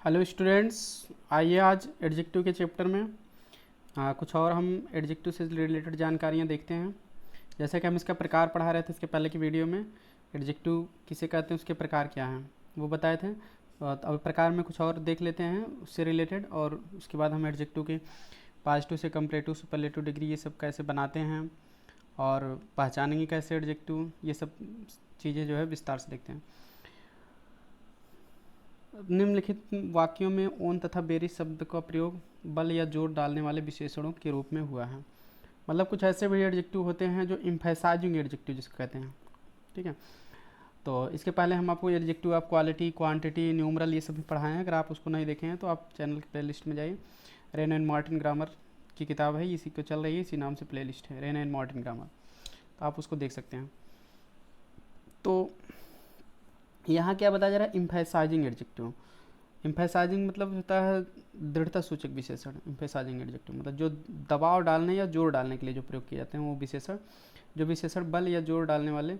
Hello students, आइए आज adjective के चैप्टर में कुछ और हम एडजेक्टिव से रिलेटेड जानकारियाँ देखते हैं। जैसे कि हम इसका प्रकार पढ़ा रहे थे इसके पहले की वीडियो में, एडजेक्टिव किसे कहते हैं, उसके प्रकार क्या हैं वो बताए थे। तो अब प्रकार में कुछ और देख लेते हैं उससे रिलेटेड, और उसके बाद हम एडजेक्टिव के पॉजिटिव से कंपैरेटिव सुपरलेटिव डिग्री ये सब कैसे बनाते हैं और पहचानेंगे कैसे एडजेक्टिव, ये सब चीज़ें जो है विस्तार से देखते हैं। निम्नलिखित वाक्यों में ओन तथा बेरी शब्द का प्रयोग बल या जोर डालने वाले विशेषणों के रूप में हुआ है। मतलब कुछ ऐसे भी एडजेक्टिव होते हैं जो एम्फेसाइजिंग एडजेक्टिव जिसको कहते हैं, ठीक है। तो इसके पहले हम आपको adjective of quality, quantity, numeral ये सब भी पढ़ाए हैं। अगर आप उसको नहीं देखे हैं तो आप चैनल की प्लेलिस्ट में जाइए। रेन एंड मार्टिन ग्रामर की किताब है, इसी को चल रही है, इसी नाम से प्लेलिस्ट है, रेन एंड मार्टिन ग्रामर, तो आप उसको देख सकते हैं। तो यहाँ क्या बताया जा रहा है, एम्फेसाइजिंग एडजेक्टिव। एम्फेसाइजिंग मतलब होता है दृढ़ता सूचक विशेषण। एम्फेसाइजिंग एडजेक्टिव मतलब जो दबाव डालने या जोर डालने के लिए जो प्रयोग किए जाते हैं वो विशेषण, जो विशेषण बल या जोर डालने वाले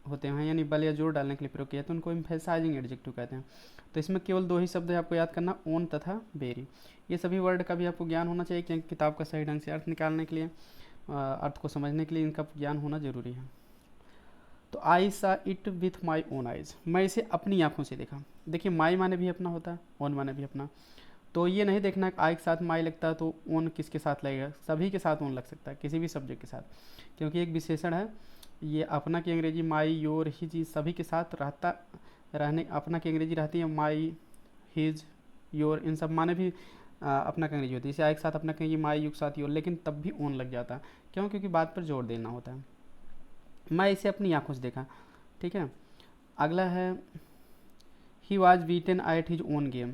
होते हैं, यानी बल या जोर डालने के लिए प्रयोग किया जाते हैं, उनको एम्फेसाइजिंग एडजेक्टिव कहते हैं। तो इसमें केवल दो ही शब्द है आपको याद करना, ओन तथा बेरी। ये सभी वर्ड का भी आपको ज्ञान होना चाहिए, क्योंकि किताब का सही ढंग से अर्थ निकालने के लिए, अर्थ को समझने के लिए इनका ज्ञान होना जरूरी है। तो आई सा it with my own eyes, मैं इसे अपनी आंखों से देखा। देखिए माई माने भी अपना होता है, ओन माने भी अपना। तो ये नहीं देखना कि आई के साथ माई लगता है तो ओन किसके साथ लगेगा, सभी के साथ ओन लग सकता है, किसी भी सब्जेक्ट के साथ, क्योंकि एक विशेषण है ये। अपना की अंग्रेजी माई, योर, हिज, सभी के साथ रहने अपना की अंग्रेजी रहती है माई, हिज, योर, इन सब माने भी अपना की अंग्रेजी होती है। इसे आई के साथ अपना कहेंगे, माई यू के साथ योर, लेकिन तब भी ओन लग जाता है। क्यों? क्योंकि बात पर जोर देना होता है। मैं इसे अपनी आंखों से देखा, ठीक है। अगला है he was beaten at his own game,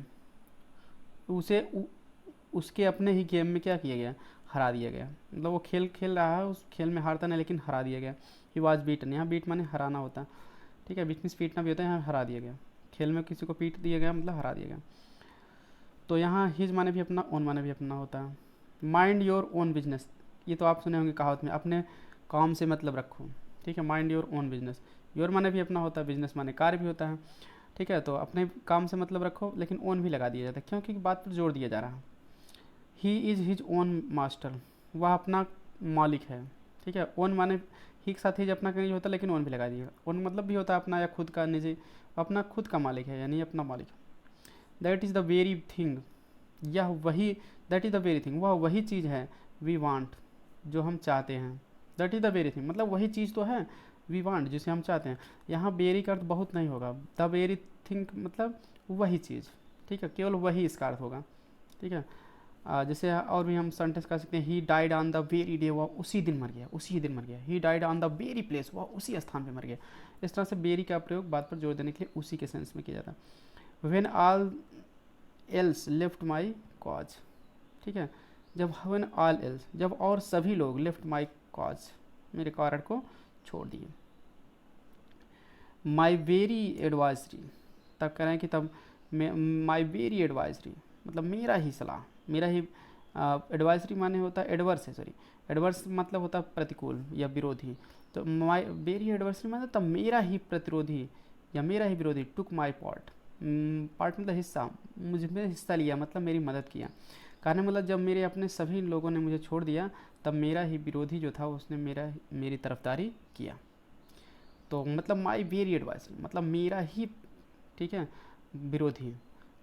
उसके अपने ही गेम में क्या किया गया, हरा दिया गया। मतलब वो खेल खेल रहा है, उस खेल में हारता नहीं लेकिन हरा दिया गया। ही वॉज बीटन, यहाँ बीट माने हराना होता है, ठीक है। बीट मीन्स पीटना भी होता है, यहाँ हरा दिया गया। खेल में किसी को पीट दिया गया मतलब हरा दिया गया। तो यहाँ हिज माने भी अपना, ओन माने भी अपना होता है। माइंड योर ओन बिजनेस, ये तो आप सुने होंगे कहावत में, अपने काम से मतलब रखो, ठीक है। Mind your own business, your माने भी अपना होता है, बिजनेस माने कार्य भी होता है, ठीक है। तो अपने काम से मतलब रखो, लेकिन ओन भी लगा दिया जाता है, क्योंकि बात पर जोर दिया जा रहा है। He is his own master, वह अपना मालिक है, ठीक है। ओन माने ही के साथ हिज अपना कहीं होता है, लेकिन ओन भी लगा दिया। ओन मतलब भी होता है अपना या खुद का, निजी, अपना खुद का मालिक है, यानी अपना मालिक। That is the very thing, यह वही, that is the very thing, वह वही चीज़ है, वी वांट, जो हम चाहते हैं। That is the very thing मतलब वही चीज़ तो है, वी वांट, जिसे हम चाहते हैं। यहाँ वेरी का अर्थ बहुत नहीं होगा, द वेरी थिंग मतलब वही चीज़, ठीक है, केवल वही इसका अर्थ होगा, ठीक है। जैसे और भी हम सेंटेंस कर सकते हैं, he died on the very day, वह उसी दिन मर गया, उसी दिन मर गया। He died on the very place, वह उसी स्थान पे मर गया। इस तरह से वेरी का प्रयोग बात पर जोर देने के लिए उसी के सेंस में किया जाता है। When all else left my cause, ठीक है। जब व्हेन ऑल एल्स, जब और सभी लोग, लेफ्ट माई कॉज, मेरे कारण को छोड़ दिए। माई वेरी एडवाइजरी, तब कह रहे हैं कि तब माई वेरी एडवाइजरी मतलब मेरा ही सलाह, मेरा ही एडवाइजरी माने होता है एडवर्स है, सॉरी, एडवर्स मतलब होता है प्रतिकूल या विरोधी। तो माई वेरी एडवर्सरी मतलब तब मेरा ही प्रतिरोधी या मेरा ही विरोधी, टुक माई पार्ट, पार्ट मतलब हिस्सा, मुझ में हिस्सा लिया मतलब मेरी मदद किया। कहने मतलब जब मेरे अपने सभी लोगों ने मुझे छोड़ दिया, तब मेरा ही विरोधी जो था उसने मेरी तरफदारी किया। तो मतलब माई वेरी एडवाइजरी मतलब मेरा ही, ठीक है, विरोधी।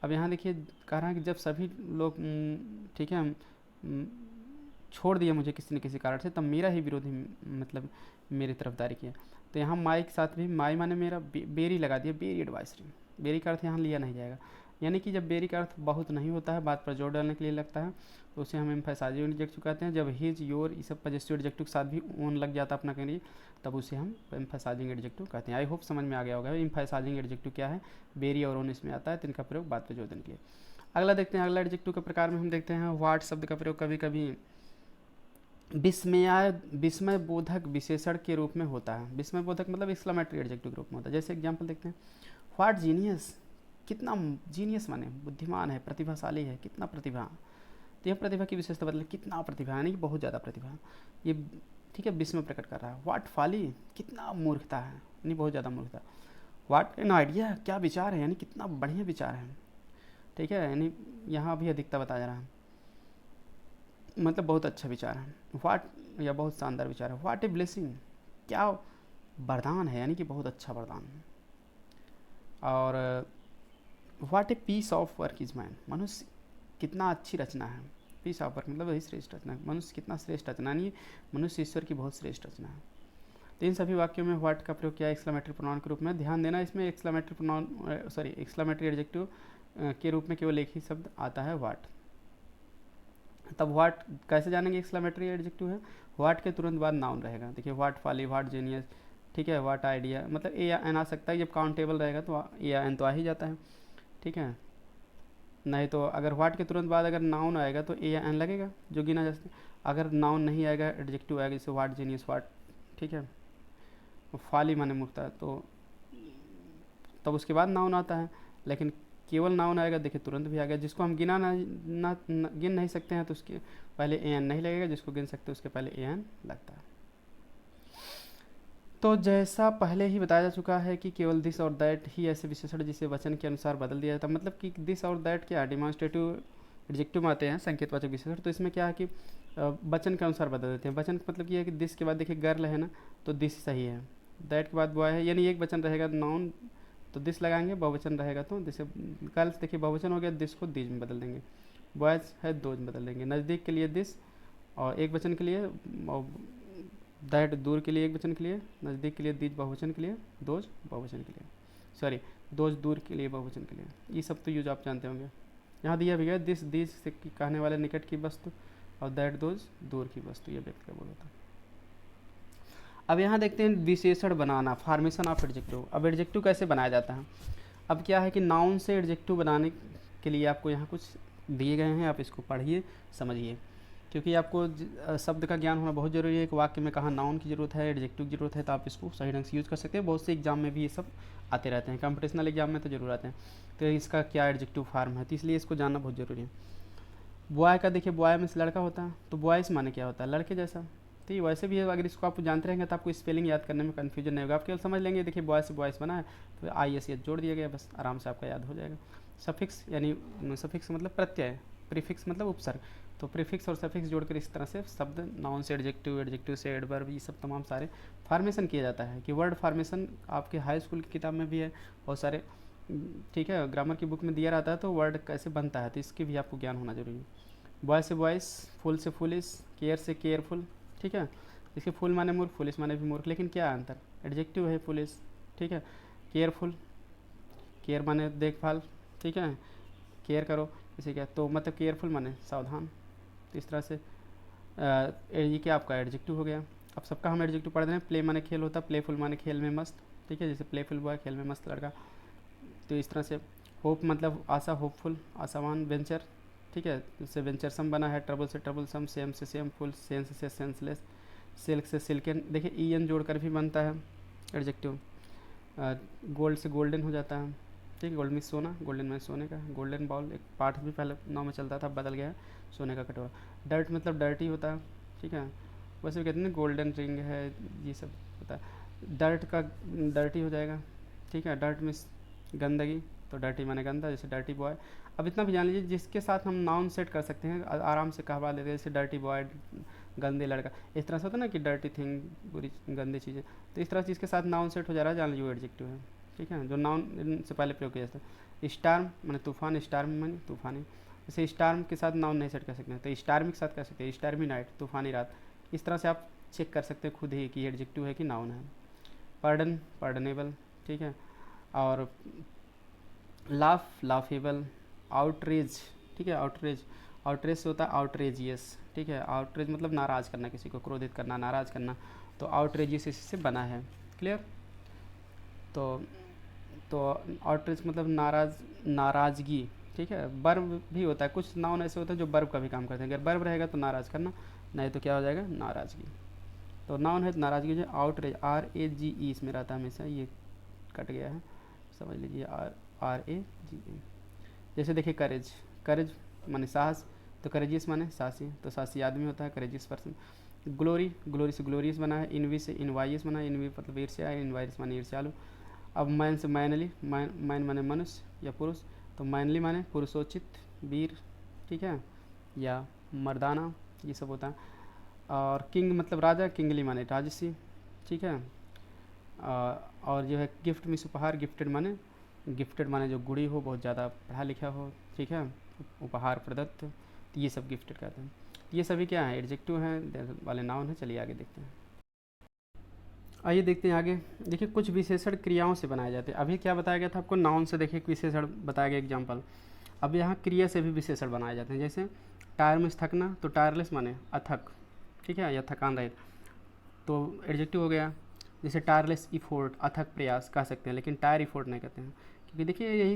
अब यहाँ देखिए कह रहा है कि जब सभी लोग, ठीक है, छोड़ दिया मुझे किसी न किसी कारण से, तब मेरा ही विरोधी मतलब मेरी तरफदारी किया। तो यहाँ माई के साथ भी माई माने मेरा, बेरी लगा दिया, बेरी एडवाइजरी। बेरी का अर्थ यहाँ लिया नहीं जाएगा, यानी कि जब बेरी का अर्थ बहुत नहीं होता है, बात पर जोर डालने के लिए लगता है, तो उसे हम एम्फेसाइजिंग एडजेक्टिव कहते हैं। जब हिज, योर, ये सब पजेसिव एडजेक्टिव के साथ भी ओन लग जाता है अपना कहीं, तब उसे हम एम्फेसाइजिंग एडजेक्टिव कहते हैं। आई होप समझ में आ गया होगा एम्फेसाइजिंग एडजेक्टिव क्या है, बेरी और ओन इसमें आता है, तो इनका प्रयोग बात पर जोर देने के लिए। अगला देखते हैं, अगला एडजेक्टिव के प्रकार में हम देखते हैं व्हाट शब्द का प्रयोग कभी कभी विस्मय बोधक विशेषण के रूप में होता है। विस्मय बोधक मतलब एक्सक्लेमेटरी एडजेक्टिव के रूप में होता है। जैसे एग्जांपल देखते हैं, व्हाट जीनियस, कितना जीनियस माने बुद्धिमान है, प्रतिभाशाली है, कितना प्रतिभा। तो यह प्रतिभा की विशेषता मतलब कितना प्रतिभा, यानी कि बहुत ज़्यादा प्रतिभा, ये, ठीक है, विस्मय प्रकट कर रहा है। व्हाट फॉली, कितना मूर्खता है, यानी बहुत ज़्यादा मूर्खता। व्हाट एन आइडिया, क्या विचार है, यानी कितना बढ़िया विचार है, ठीक है, यानी यहाँ भी अधिकता बताया जा रहा है, मतलब बहुत अच्छा विचार है। वाट, या बहुत शानदार विचार है। वाट ए ब्लेसिंग, क्या वरदान है, यानी कि बहुत अच्छा वरदान है। और what a piece of work is man, मनुष्य कितना अच्छी रचना है। पीस ऑफ वर्क मतलब वही श्रेष्ठ रचना है, मनुष्य कितना श्रेष्ठ रचना, नहीं मनुष्य ईश्वर की बहुत श्रेष्ठ रचना है। तो इन सभी वाक्यों में व्हाट का प्रयोग किया है एक्सक्लेमेटरी प्रोनाउन के रूप में। ध्यान देना, इसमें एक्सक्लेमेटरी प्रोनाउन एक्सक्लेमेटरी एडजेक्टिव के रूप में केवल एक ही शब्द आता है, व्हाट। तब व्हाट कैसे जानेंगे एक्सक्लेमेटरी एडजेक्टिव है, व्हाट के तुरंत बाद नाउन रहेगा। देखिए व्हाट फॉली, व्हाट जीनियस, ठीक है, व्हाट आइडिया, मतलब ए या एन आ सकता है। जब काउंटेबल रहेगा तो ए या एन तो आ ही जाता है, ठीक है। नहीं तो अगर व्हाट के तुरंत बाद अगर नाउन आएगा तो ए या एन लगेगा, जो गिना जा सकता है। अगर नाउन नहीं आएगा, एडजेक्टिव आएगा, जैसे व्हाट जीनियस, व्हाट, ठीक है, फाली माने मुक्ता, तो तब उसके बाद नाउन आता है। लेकिन केवल नाउन आएगा, देखिए तुरंत भी आ गया। जिसको हम गिना ना गिन नहीं सकते हैं तो उसके पहले ए एन नहीं लगेगा, जिसको गिन सकते हैं उसके पहले ए एन लगता है। तो जैसा पहले ही बताया जा चुका है कि केवल दिस और दैट ही ऐसे विशेषण जिसे वचन के अनुसार बदल दिया जाता है। मतलब कि दिस और दैट क्या डिमॉन्स्ट्रेटिव एडजेक्टिव में आते हैं, संकेतवाचक विशेषण। तो इसमें क्या है कि वचन के अनुसार बदल देते हैं। वचन मतलब ये है कि दिस के बाद देखिए गर्ल है ना, तो दिस सही है। दैट के बाद बॉय है, यानी एक वचन रहेगा नाउन तो दिस लगाएंगे, बहुवचन रहेगा तो जैसे गर्ल्स देखिए बहुवचन हो गया, दिस को दीज में बदल देंगे। बॉयज़ है दोज में बदल देंगे। नज़दीक के लिए दिस, और एक वचन के लिए दैट, दूर के लिए एक वचन के लिए, नज़दीक के लिए दीज बहुवचन के लिए, दोज बहुवचन के लिए, सॉरी दोज दूर के लिए बहुवचन के लिए। ये सब तो यूज आप जानते होंगे। यहाँ दिया भी गया दिस दीज से कहने वाले निकट की वस्तु, और दैट दोज दूर की वस्तु, ये व्यक्ति का बोल होता है। अब यहाँ देखते हैं विशेषण बनाना, फॉर्मेशन ऑफ एडजेक्टिव। अब एडजेक्टिव कैसे बनाया जाता है। अब क्या है कि नाउन से एडजेक्टिव बनाने के लिए आपको यहाँ कुछ दिए गए हैं, आप इसको पढ़िए समझिए, क्योंकि आपको शब्द का ज्ञान होना बहुत ज़रूरी है। एक वाक्य में कहाँ नाउन की ज़रूरत है, एडजेक्टिव की ज़रूरत है, तो आप इसको सही ढंग से यूज़ कर सकते हैं। बहुत से एग्जाम में भी ये सब आते रहते हैं, कंपटीशनल एग्जाम में तो जरूर आते हैं। तो इसका क्या एडजेक्टिव फॉर्म है, तो इसलिए इसको जानना बहुत ज़रूरी है। बॉय का देखिए, बॉय में से लड़का होता है, तो बॉयस माने क्या होता है, लड़के जैसा। तो ये वैसे भी है, अगर इसको आप जानते रहेंगे तो आपको स्पेलिंग याद करने में कन्फ्यूजन नहीं होगा, आप केवल समझ लेंगे। देखिए बॉय से बॉयस बना है तो आई एस एच जोड़ दिया गया, बस आराम से आपका याद हो जाएगा। सफिक्स यानी सफिक्स मतलब प्रत्यय, प्रीफिक्स मतलब उपसर्ग, तो प्रीफिक्स और सफिक्स जोड़कर इस तरह से शब्द नाउन से एडजेक्टिव, एडजेक्टिव से एडवर्ब, ये सब तमाम सारे फार्मेशन किया जाता है। कि वर्ड फार्मेशन आपके हाई स्कूल की किताब में भी है बहुत सारे, ठीक है, ग्रामर की बुक में दिया रहता है, तो वर्ड कैसे बनता है तो इसकी भी आपको ज्ञान होना जरूरी है। बॉय से बॉयस, फुल से फुलिस, केयर से केयरफुल, ठीक है। इसके फुल माने मूर्ख, फुलिस माने भी मूर्ख, लेकिन क्या अंतर, एडजेक्टिव है फुलिस, ठीक है। केयरफुल, केयर माने देखभाल, ठीक है, केयर करो इसे क्या, तो मतलब केयरफुल माने सावधान। तो इस तरह से ये क्या आपका एडजेक्टिव हो गया। अब सबका हम एडजेक्टिव पढ़ रहे हैं। प्ले माने खेल होता है, प्लेफुल माने खेल में मस्त, ठीक है, जैसे प्लेफुल बॉय खेल में मस्त लड़का। तो इस तरह से होप मतलब आशा, होपफुल आशावान। वेंचर, ठीक है, इससे वेंचरसम बना है। ट्रबल से ट्रबलसम, सेम से सेम फुल, सेंस से सेंसलेस, सिल्क से सिल्कन, देखिए ई एन जोड़कर भी बनता है एडजेक्टिव। गोल्ड से गोल्डन हो जाता है, ठीक है, गोल्ड में सोना, गोल्डन में सोने का। गोल्डन बॉल एक पाठ भी पहले नाव में चलता था, बदल गया सोने का कटोरा। डर्ट मतलब डर्टी होता है, ठीक है, वैसे भी कहते हैं गोल्डन रिंग है, ये सब होता है। डर्ट का डर्टी हो जाएगा, ठीक है, डर्ट में गंदगी, तो डर्टी माने गंदा, जैसे डर्टी बॉय। अब इतना भी जान लीजिए जिसके साथ हम नाउन सेट कर सकते हैं, आराम से कहवा लेते हैं, जैसे डर्टी बॉय, गंदे लड़का। इस तरह से होता है ना कि डर्टी थिंग, बुरी गंदी चीज़ें, तो इस तरह से इसके साथ नाउन सेट हो जा रहा है, जान लीजिए वो एडजेक्टिव है, ठीक है, जो नाउन से पहले प्रयोग किया जाता है। स्टार्म माने तूफान, स्टार्म माने तूफानी, जैसे स्टार्म के साथ नाउन नहीं सेट कर सकते हैं तो स्टार्मी के साथ कर सकते हैं, स्टार्मी नाइट, तूफानी रात। इस तरह से आप चेक कर सकते हैं खुद ही कि एडजेक्टिव है कि नाउन है। पार्डन, पार्डनेबल, ठीक है, और लाफ, लाफेबल। आउटरेज, ठीक है, आउटरेज, आउटरेज से होता है आउटरेजियस, ठीक है, आउटरेज मतलब नाराज़ करना, किसी को क्रोधित करना, नाराज़ करना, तो आउटरेजियस इससे बना है। क्लियर। तो आउटरेज मतलब नाराज़गी, ठीक है। बर्ब भी होता है, कुछ नाउन ऐसे होते हैं जो बर्ब का भी काम करते हैं। अगर बर्ब रहेगा तो नाराज़ करना, नहीं तो क्या हो जाएगा, नाराज़गी। तो नाउन है तो नाराज़गी जो आउटरेज, RAGE इसमें रहता है हमेशा, ये कट गया है, समझ लीजिए, RAGE। जैसे देखिए करेज, करेज माने साहस, तो करेजियस माने साहसी, तो साहसी आदमी होता है करेजियस पर्सन। ग्लोरी, ग्लोरी से ग्लोरियस बना है। इनवी से इनवाइस बना है, इनवी मतलब ईर्ष्या, इनवाइस माने ईर्ष्यालु। अब मैन से मैनली, मैन माने मनुष्य या पुरुष, तो मैनली माने पुरुषोचित, वीर, ठीक है, या मर्दाना, ये सब होता है। और किंग मतलब राजा, किंगली माने राजसी, ठीक है। और जो है गिफ्ट मीन्स उपहार, गिफ्टेड माने जो गुणी हो, बहुत ज़्यादा पढ़ा लिखा हो, ठीक है, उपहार प्रदत्त, तो ये सब गिफ्टेड कहते हैं। ये सभी क्या है, एडजेक्टिव हैं वाले नाउन है। चलिए आगे देखते हैं। आइए देखते हैं आगे। देखिए कुछ विशेषण क्रियाओं से बनाए जाते हैं। अभी क्या बताया गया था आपको, नाउन से देखिए विशेषण बताया गया एग्जाम्पल। अब यहाँ क्रिया से भी विशेषण बनाए जाते हैं। जैसे टायर में थकना, तो टायरलेस माने अथक, ठीक है, या थकान रहित, तो एडजेक्टिव हो गया। जैसे टायरलेस इफोर्ट, अथक प्रयास कह सकते हैं, लेकिन टायर इफोर्ट नहीं कहते हैं, क्योंकि देखिए यही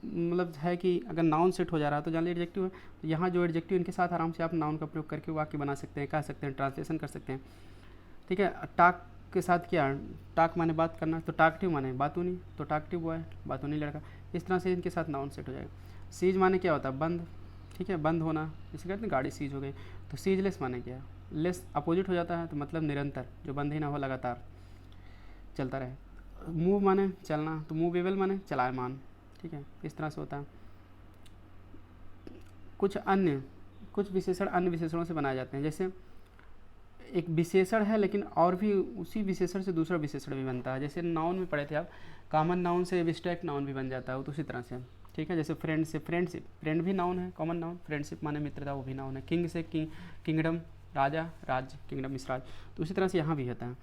मतलब है कि अगर नाउन सेट हो जा रहा है तो जान लीजिए एडजेक्टिव है। तो यहाँ जो एडजेक्टिव इनके साथ आराम से आप नाउन का प्रयोग करके वाक्य बना सकते हैं, कह सकते हैं, ट्रांसलेशन कर सकते हैं, ठीक है। टाक के साथ क्या, टाक माने बात करना, तो टाकटिव माने बातूनी, तो टाकटिव बॉय, बातूनी लड़का। इस तरह से इनके साथ नाउन सेट हो जाएगा। सीज माने क्या होता है, बंद, ठीक है, बंद होना, इसे कहते हैं गाड़ी सीज हो गई। तो सीजलेस माने क्या, लेस अपोजिट हो जाता है, तो मतलब निरंतर, जो बंद ही ना हो, लगातार चलता रहे। मूव माने चलना, तो मूवेबल माने चलायमान, ठीक है, इस तरह से होता है। कुछ विशेषण अन्य विशेषणों से बनाए जाते हैं। जैसे एक विशेषण है लेकिन और भी उसी विशेषण से दूसरा विशेषण भी बनता है। जैसे नाउन में पढ़े थे आप, कॉमन नाउन से एब्स्ट्रैक्ट नाउन भी बन जाता है, तो उसी तरह से, ठीक है। जैसे फ्रेंडशिप, फ्रेंड भी नाउन है, कॉमन नाउन। फ्रेंडशिप माने मित्रता, वो भी नाउन है। किंग से किंगडम, राजा, राज्य, किंगडम इस राज। तो उसी तरह से यहाँ भी होता है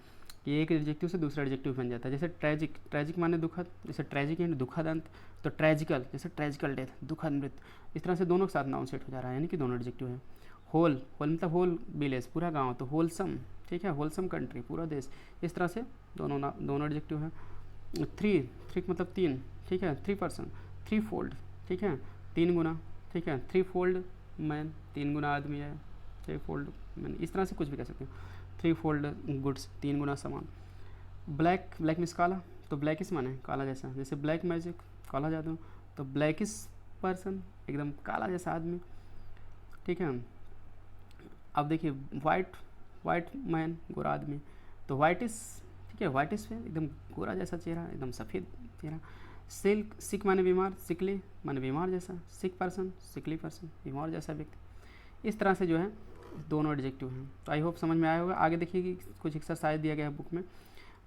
कि एक एडजेक्टिव से दूसरा एडजेक्टिव बन जाता है। जैसे ट्रैजिक माने दुखद, जैसे ट्रैजिक एंड दुखद अंत, तो ट्रैजिकल, जैसे ट्रैजिकल डेथ, दुखद मृत्यु। इस तरह से दोनों के साथ नाउन सेट हो जा रहा है, यानी कि दोनों एडजेक्टिव है। होल मतलब होल विलेज, पूरा गांव, तो होलसम, ठीक है, होलसम कंट्री, पूरा देश। इस तरह से दोनों एडजेक्टिव है। थ्री मतलब तीन, ठीक है, 3%, 3 फोल्ड, ठीक है, 3 गुना, ठीक है, 3 फोल्ड मैन, 3 गुना आदमी है, 3 फोल्ड मैन, इस तरह से कुछ भी कह सकते हैं। 3 फोल्ड गुड्स, 3 गुना सामान। ब्लैक मीन्स काला, तो ब्लैकिश माने काला जैसा। जैसे ब्लैक मैजिक, काला जादू, तो ब्लैकिश पर्सन, एकदम काला जैसा आदमी, ठीक है। अब देखिए वाइट मैन, गोरा आदमी, तो वाइटिश, ठीक है, वाइटिश है, एकदम गोरा जैसा चेहरा, एकदम सफ़ेद चेहरा। सिक माने बीमार, सिकली माने बीमार जैसा, सिक पर्सन, सिकली पर्सन, बीमार जैसा व्यक्ति। इस तरह से जो है दोनों एडजेक्टिव हैं। तो आई होप समझ में आया होगा। आगे देखिए कि कुछ एक्सरसाइज दिया गया है बुक में,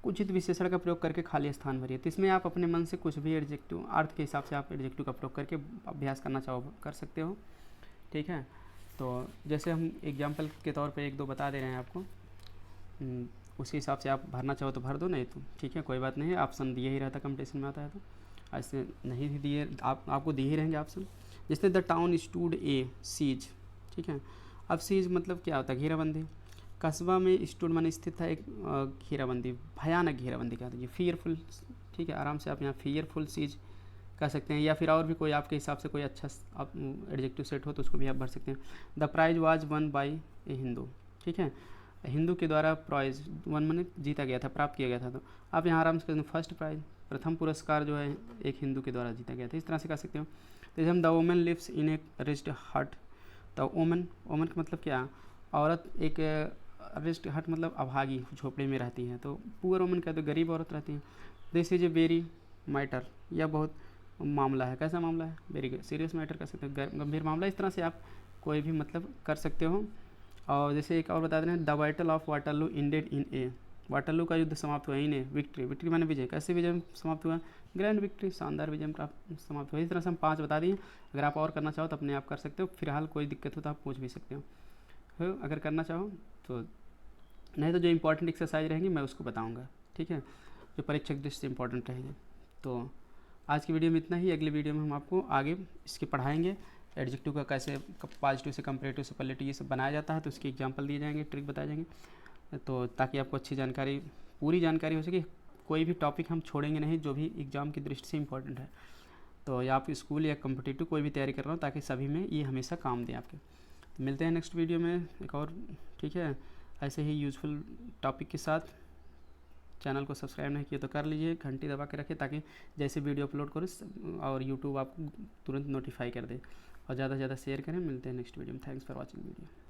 उचित विशेषण का प्रयोग करके खाली स्थान भरिए। तो इसमें आप अपने मन से कुछ भी एडजेक्टिव, अर्थ के हिसाब से आप एडजेक्टिव का प्रयोग करके अभ्यास करना चाहो कर सकते हो, ठीक है। तो जैसे हम एग्जाम्पल के तौर पे 1-2 बता दे रहे हैं आपको, उसके हिसाब से आप भरना चाहो तो भर दो, नहीं तो ठीक है, कोई बात नहीं है। ऑप्शन दिए ही रहता कंपटीशन में आता है, तो ऐसे नहीं भी दिए आपको दिए ही रहेंगे ऑप्शन। जैसे the town stood a seas, ठीक है। अब सीज मतलब क्या होता है, घेराबंदी। कस्बा में स्टूड माने स्थित था एक घेराबंदी, भयानक घेराबंदी कहते हैं, फियरफुल, ठीक है, आराम से आप यहाँ फियरफुल सीज कह सकते हैं। या फिर और भी कोई आपके हिसाब से कोई अच्छा आप एडजेक्टिव सेट हो तो उसको भी आप भर सकते हैं। The prize was won by a Hindu, ठीक है, हिंदू के द्वारा प्राइज वन माने जीता गया था, प्राप्त किया गया था। तो आप यहाँ आराम से कहते हैं फर्स्ट प्राइज, प्रथम पुरस्कार जो है एक हिंदू के द्वारा जीता गया था, इस तरह से कह सकते हो। तो जैसे हम the women lives in a wretched hut, तो वोमेन का मतलब क्या, औरत एक रिच्ड हट मतलब अभागी झोपड़ी में रहती है, तो पुअर वोमेन क्या, तो गरीब औरत रहती है। This is a very matter, यह बहुत मामला है, कैसा मामला है, वेरी सीरियस मैटर कर सकते हैं, गंभीर मामला। इस तरह से आप कोई भी मतलब कर सकते हो। और जैसे एक और बता दे रहे हैं, the battle of Waterloo ended in A, Waterloo का युद्ध समाप्त हुआ इन ए विक्ट्री माने विजय, कैसे विजय समाप्त हुआ, ग्रैंड विक्ट्री, शानदार विजय प्राप्त समाप्त हुआ। इस तरह से हम 5 बता दिए। अगर आप और करना चाहो तो अपने आप कर सकते हो, फिलहाल कोई दिक्कत हो तो आप पूछ भी सकते हो अगर करना चाहो तो, नहीं तो जो इंपॉर्टेंट एक्सरसाइज रहेंगी मैं उसको बताऊँगा, ठीक है, जो परीक्षा की दृष्टि से इंपॉर्टेंट रहेंगे। तो आज की वीडियो में इतना ही। अगली वीडियो में हम आपको आगे इसके पढ़ाएंगे, एडजेक्टिव का कैसे पॉजिटिव से कंपैरेटिव से सुपरलेटिव ये सब बनाया जाता है, तो उसके एग्जांपल दिए जाएंगे, ट्रिक बताए जाएंगे, तो ताकि आपको अच्छी जानकारी, पूरी जानकारी हो सके। कोई भी टॉपिक हम छोड़ेंगे नहीं जो भी एग्ज़ाम की दृष्टि से इंपॉर्टेंट है। तो या आप स्कूल या कम्पिटिटिव कोई भी तैयारी कर रहा हो, ताकि सभी में ये हमेशा काम दे आपके। तो मिलते हैं नेक्स्ट वीडियो में एक और, ठीक है, ऐसे ही यूज़फुल टॉपिक के साथ। चैनल को सब्सक्राइब नहीं किया तो कर लीजिए, घंटी दबा के रखिए, ताकि जैसे वीडियो अपलोड करो और यूट्यूब आपको तुरंत नोटिफाई कर दे। और ज़्यादा से ज़्यादा शेयर करें। मिलते हैं नेक्स्ट वीडियो में। Thanks for watching video.